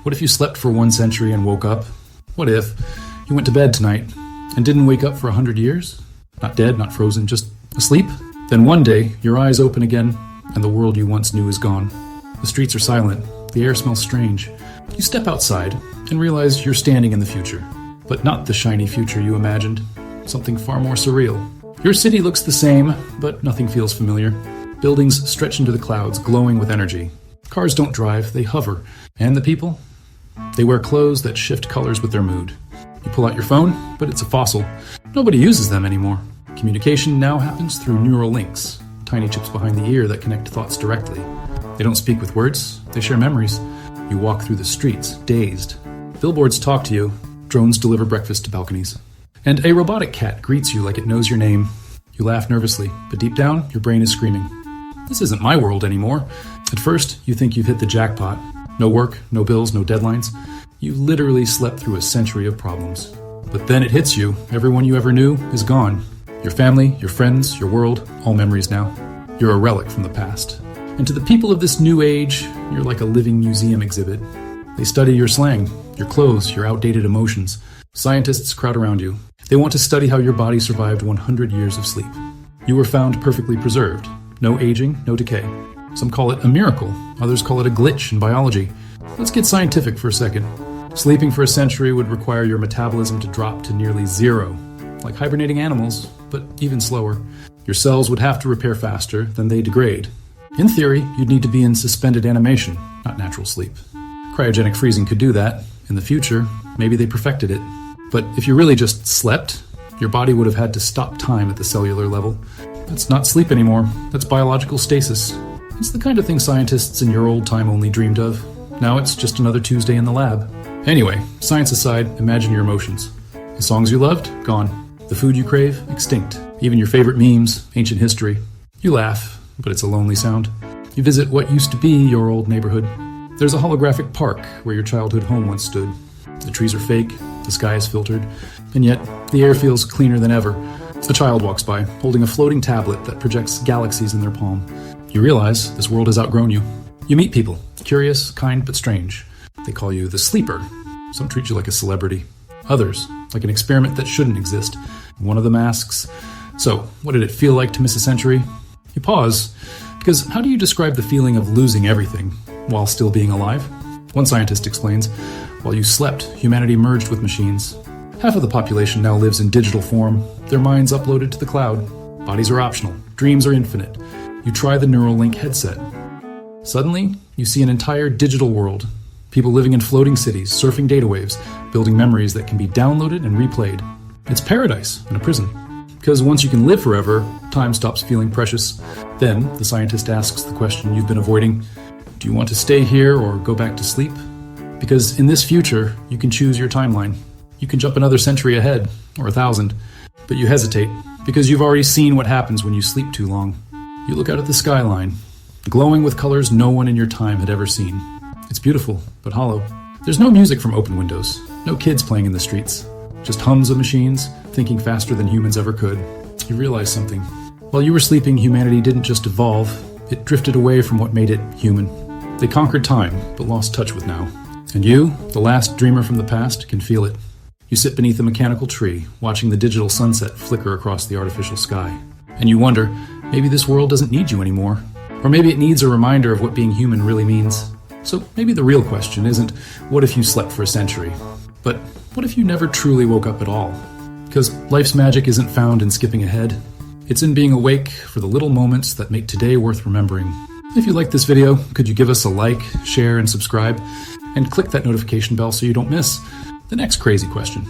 What if you slept for 1 century and woke up? What if you went to bed tonight and didn't wake up for 100 years? Not dead, not frozen, just asleep? Then one day, your eyes open again, and the world you once knew is gone. The streets are silent, the air smells strange. You step outside and realize you're standing in the future. But not the shiny future you imagined. Something far more surreal. Your city looks the same, but nothing feels familiar. Buildings stretch into the clouds, glowing with energy. Cars don't drive, they hover. And the people? They wear clothes that shift colors with their mood. You pull out your phone, but it's a fossil. Nobody uses them anymore. Communication now happens through neural links, tiny chips behind the ear that connect thoughts directly. They don't speak with words, they share memories. You walk through the streets, dazed. Billboards talk to you, drones deliver breakfast to balconies. And a robotic cat greets you like it knows your name. You laugh nervously, but deep down, your brain is screaming. This isn't my world anymore. At first, you think you've hit the jackpot. No work, no bills, no deadlines. You literally slept through a century of problems. But then it hits you. Everyone you ever knew is gone. Your family, your friends, your world, all memories now. You're a relic from the past. And to the people of this new age, you're like a living museum exhibit. They study your slang, your clothes, your outdated emotions. Scientists crowd around you. They want to study how your body survived 100 years of sleep. You were found perfectly preserved. No aging, no decay. Some call it a miracle. Others call it a glitch in biology. Let's get scientific for a second. Sleeping for a century would require your metabolism to drop to nearly zero. Like hibernating animals, but even slower. Your cells would have to repair faster, then they degrade. In theory, you'd need to be in suspended animation, not natural sleep. Cryogenic freezing could do that. In the future, maybe they perfected it. But if you really just slept, your body would have had to stop time at the cellular level. That's not sleep anymore. That's biological stasis. It's the kind of thing scientists in your old time only dreamed of. Now it's just another Tuesday in the lab. Anyway, science aside, imagine your emotions. The songs you loved? Gone. The food you crave? Extinct. Even your favorite memes? Ancient history. You laugh, but it's a lonely sound. You visit what used to be your old neighborhood. There's a holographic park where your childhood home once stood. The trees are fake, the sky is filtered, and yet the air feels cleaner than ever. A child walks by, holding a floating tablet that projects galaxies in their palm. You realize this world has outgrown you. You meet people, curious, kind, but strange. They call you the sleeper. Some treat you like a celebrity. Others, like an experiment that shouldn't exist. One of them asks, "So, what did it feel like to miss a century?" You pause, because how do you describe the feeling of losing everything while still being alive? One scientist explains, while you slept, humanity merged with machines. Half of the population now lives in digital form, their minds uploaded to the cloud. Bodies are optional, dreams are infinite. You try the Neuralink headset. Suddenly, you see an entire digital world. People living in floating cities, surfing data waves, building memories that can be downloaded and replayed. It's paradise in a prison. Because once you can live forever, time stops feeling precious. Then, the scientist asks the question you've been avoiding. Do you want to stay here or go back to sleep? Because in this future, you can choose your timeline. You can jump another century ahead, or 1,000. But you hesitate, because you've already seen what happens when you sleep too long. You look out at the skyline, glowing with colors no one in your time had ever seen. It's beautiful, but hollow. There's no music from open windows, no kids playing in the streets. Just hums of machines, thinking faster than humans ever could. You realize something. While you were sleeping, humanity didn't just evolve, it drifted away from what made it human. They conquered time, but lost touch with now. And you, the last dreamer from the past, can feel it. You sit beneath a mechanical tree, watching the digital sunset flicker across the artificial sky. And you wonder, maybe this world doesn't need you anymore. Or maybe it needs a reminder of what being human really means. So maybe the real question isn't, what if you slept for a century? But what if you never truly woke up at all? Because life's magic isn't found in skipping ahead. It's in being awake for the little moments that make today worth remembering. If you liked this video, could you give us a like, share, and subscribe? And click that notification bell so you don't miss the next crazy question.